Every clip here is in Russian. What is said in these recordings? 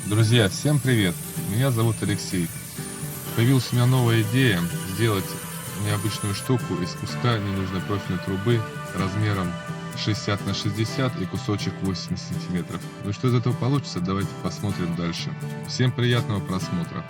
Друзья, всем привет! Меня зовут Алексей. Появилась у меня новая идея сделать необычную штуку из куска ненужной профильной трубы размером 60 на 60 и кусочек 80 сантиметров. Ну и что из этого получится, давайте посмотрим дальше. Всем приятного просмотра!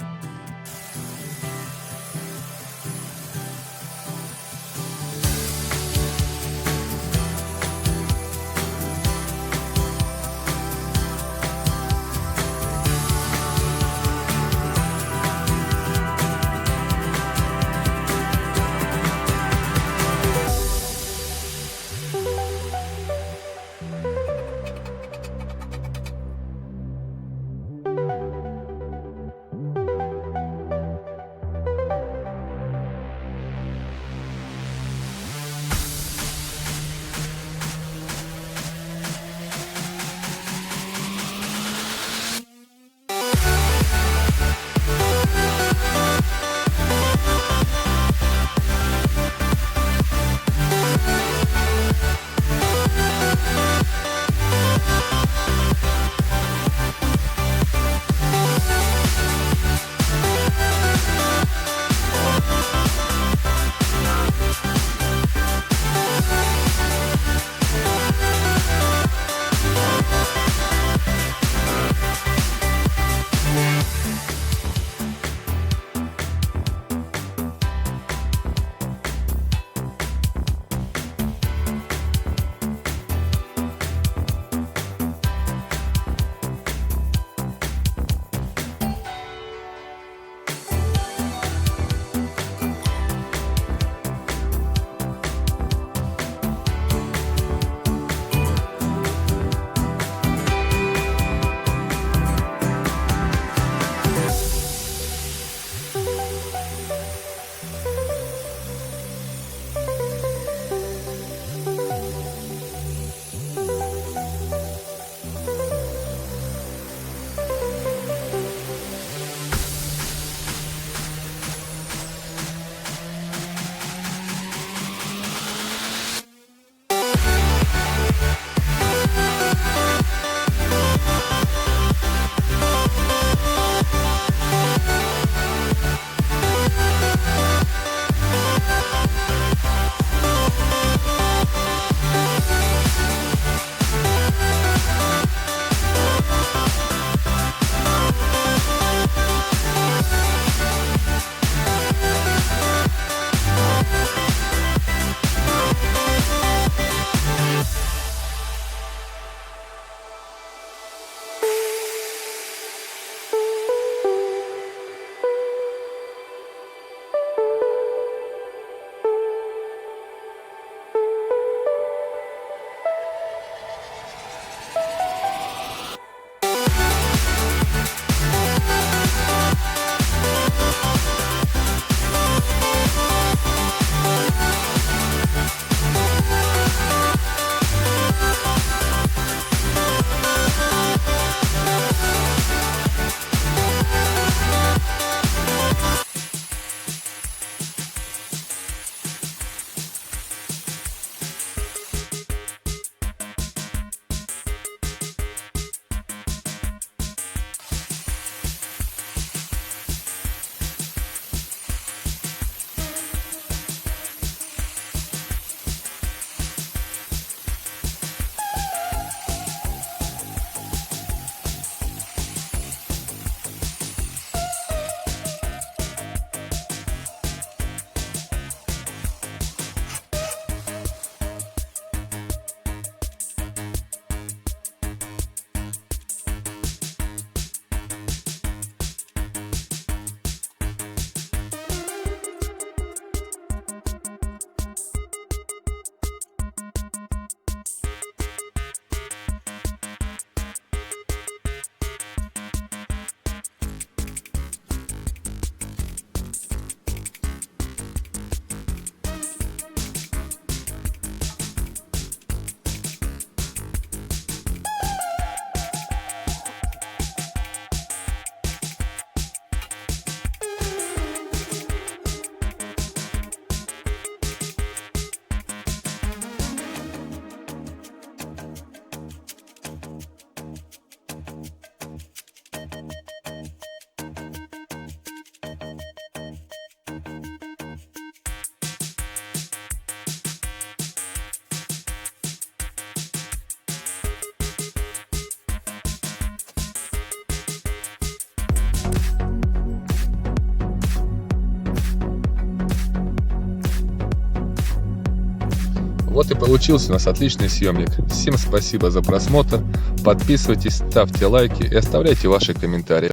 Вот и получился у нас отличный съемник. Всем спасибо за просмотр. Подписывайтесь, ставьте лайки и оставляйте ваши комментарии.